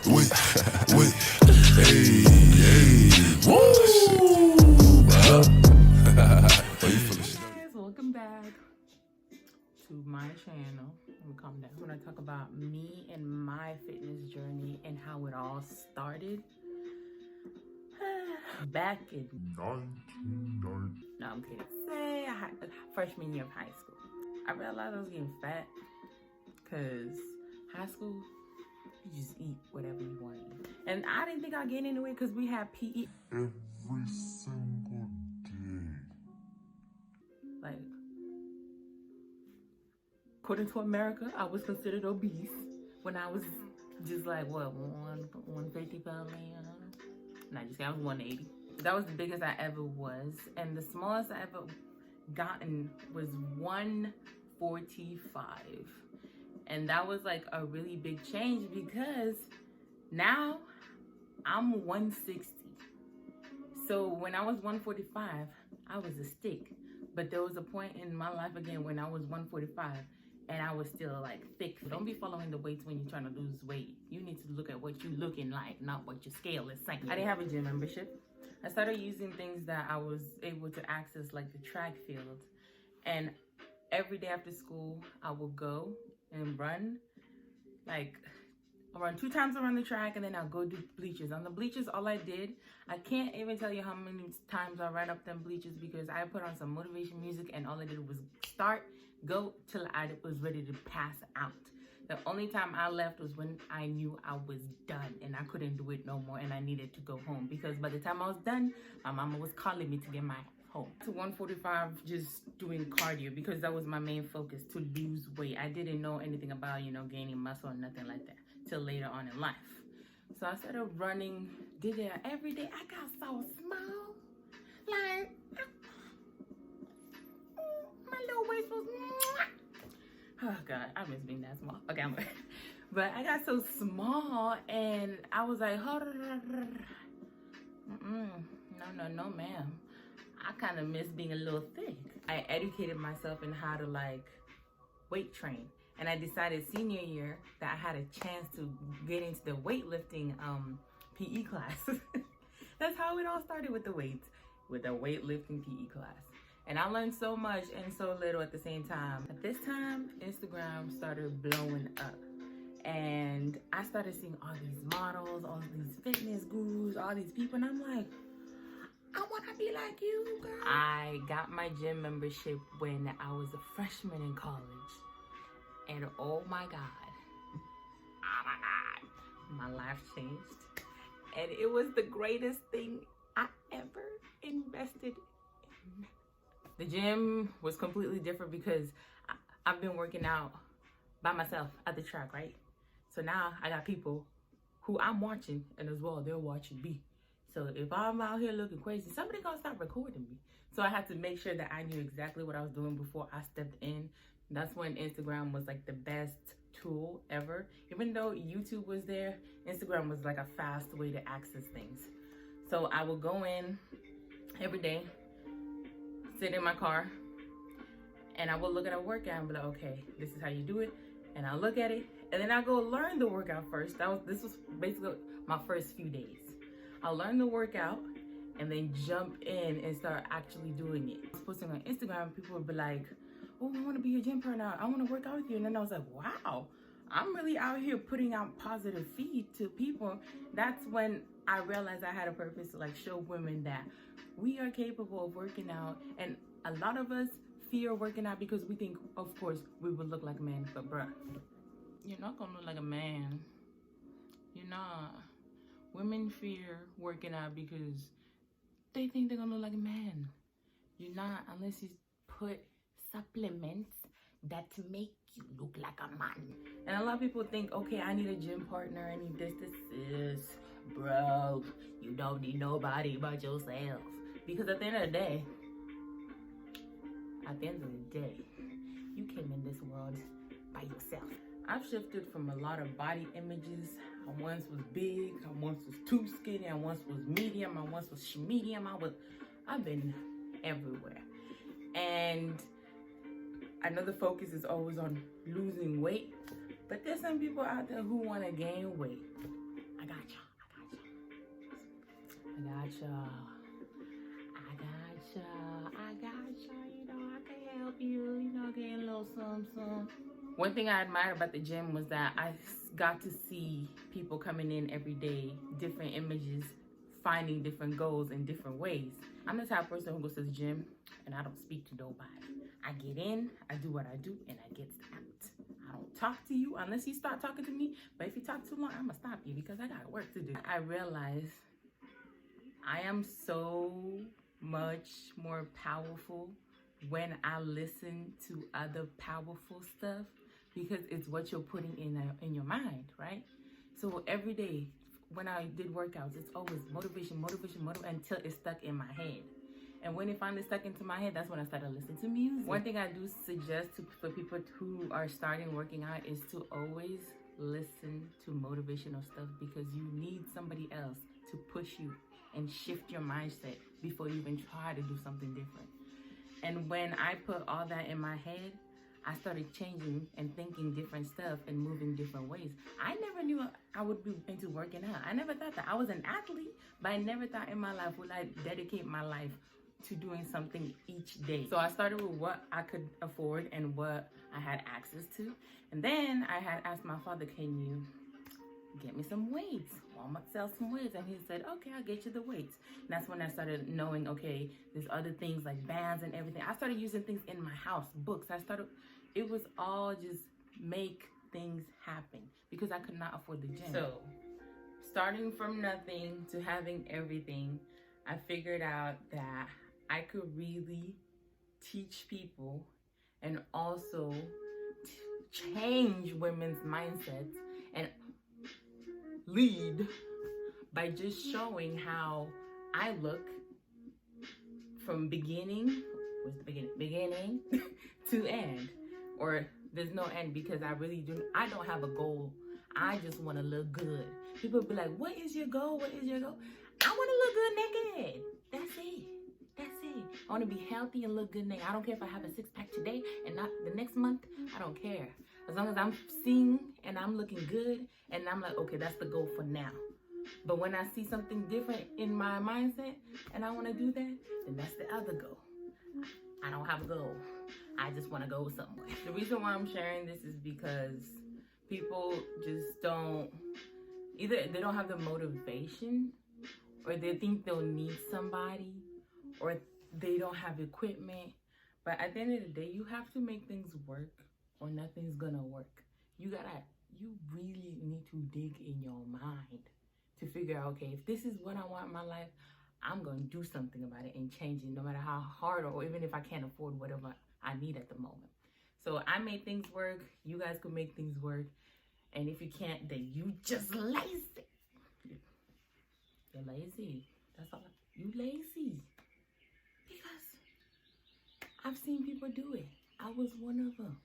Wait, wait, hey, woo! Guys, welcome back to my channel. Let me calm down. I'm gonna talk about me and my fitness journey and how it all started. Back in 1990. No, I'm kidding. Say I had freshman year of high school. I realized I was getting fat because high school, you just eat whatever you want to eat. And I didn't think I'd gain any weight because we had PE Every single day. like, according to America, I was considered obese when I was just like, what, 150 pound man? Nah, just kidding, I was 180. That was the biggest I ever was. And the smallest I ever gotten was 145. And that was like a really big change because now I'm 160. So when I was 145, I was a stick. But there was a point in my life again when I was 145 and I was still like thick. Don't be following the weights when you're trying to lose weight. You need to look at what you're looking like, not what your scale is saying. I didn't have a gym membership. I started using things that I was able to access, like the track field. And every day after school, I would go and run. Like, I run 2 times around the track and then I'll go do bleachers. On the bleachers, all I did, I can't even tell you how many times I ran up them bleachers because I put on some motivation music and all I did was start, go till I was ready to pass out. The only time I left was when I knew I was done and I couldn't do it no more and I needed to go home because by the time I was done, my mama was calling me to get my home. To 145, just doing cardio because that was my main focus, to lose weight. I didn't know anything about, gaining muscle or nothing like that till later on in life. So I started running, did it every day. I got so small, like my little waist was, oh God, I miss being that small. Okay, but I got so small and I was like, no, ma'am. I kind of miss being a little thick. I educated myself in how to weight train. And I decided senior year that I had a chance to get into the weightlifting PE class. That's how it all started, with the weights, with a weightlifting PE class. And I learned so much and so little at the same time. At this time, Instagram started blowing up. And I started seeing all these models, all these fitness gurus, all these people. And I'm like, I want to be like you, girl. I got my gym membership when I was a freshman in college. And oh my God, my life changed. And it was the greatest thing I ever invested in. The gym was completely different because I've been working out by myself at the track, right? So now I got people who I'm watching, and as well, they're watching me. So if I'm out here looking crazy, somebody gonna start recording me. So I had to make sure that I knew exactly what I was doing before I stepped in. That's when Instagram was like the best tool ever. Even though YouTube was there, Instagram was like a fast way to access things. So I would go in every day, sit in my car, and I would look at a workout and be like, okay, this is how you do it. And I'll look at it, and then I'll go learn the workout first. This was basically my first few days. I'll learn the workout and then jump in and start actually doing it. I was posting on Instagram, people would be like, oh, I want to be your gym partner. I want to work out with you. And then I was like, wow, I'm really out here putting out positive feed to people. That's when I realized I had a purpose to show women that we are capable of working out. And a lot of us fear working out because we think, of course, we would look like men. But bruh, you're not going to look like a man. You're not. Women fear working out because they think they're going to look like a man. You're not, unless you put supplements that make you look like a man. And a lot of people think, okay, I need a gym partner, I need this. Bro, you don't need nobody but yourself. Because at the end of the day, you came in this world by yourself. I've shifted from a lot of body images. I once was big, I once was too skinny, I once was medium, I once was medium. I've been everywhere. And I know the focus is always on losing weight, but there's some people out there who want to gain weight. I got y'all. You know, I can help you. You know, getting a little some. One thing I admired about the gym was that I got to see people coming in every day, different images, finding different goals in different ways. I'm the type of person who goes to the gym and I don't speak to nobody. I get in, I do what I do, and I get out. I don't talk to you unless you start talking to me, but if you talk too long, I'm gonna stop you because I got work to do. I realize I am so much more powerful when I listen to other powerful stuff because it's what you're putting in your mind, right? So every day when I did workouts, it's always motivation until it's stuck in my head. And when it finally stuck into my head, that's when I started listening to music. One thing I do suggest for people who are starting working out is to always listen to motivational stuff because you need somebody else to push you and shift your mindset before you even try to do something different. And when I put all that in my head, I started changing and thinking different stuff and moving different ways. I never knew I would be into working out. I never thought that. I was an athlete, but I never thought in my life would I dedicate my life to doing something each day. So I started with what I could afford and what I had access to. And then I had asked my father, can you get me some weights? Well, I'm gonna sell some weights. And he said, okay, I'll get you the weights. And that's when I started knowing, okay, there's other things like bands and everything. I started using things in my house, books. It was all just make things happen because I could not afford the gym. So starting from nothing to having everything, I figured out that I could really teach people and also change women's mindsets and lead by just showing how I look from beginning to end, or there's no end because I don't have a goal. I just want to look good. People be like, what is your goal? I want to look good naked. That's it. I want to be healthy and look good naked. I don't care if I have a six-pack today and not the next month. I don't care. As long as I'm seeing and I'm looking good and I'm like, okay, that's the goal for now. But when I see something different in my mindset and I want to do that, then that's the other goal. I don't have a goal. I just want to go somewhere. The reason why I'm sharing this is because people just either they don't have the motivation, or they think they'll need somebody, or they don't have equipment. But at the end of the day, you have to make things work or nothing's gonna work. You really need to dig in your mind to figure out, okay, if this is what I want in my life, I'm gonna do something about it and change it no matter how hard or even if I can't afford whatever I need at the moment. So I made things work. You guys could make things work. And if you can't, then you just lazy. You're lazy. That's all. You lazy. Because I've seen people do it. I was one of them.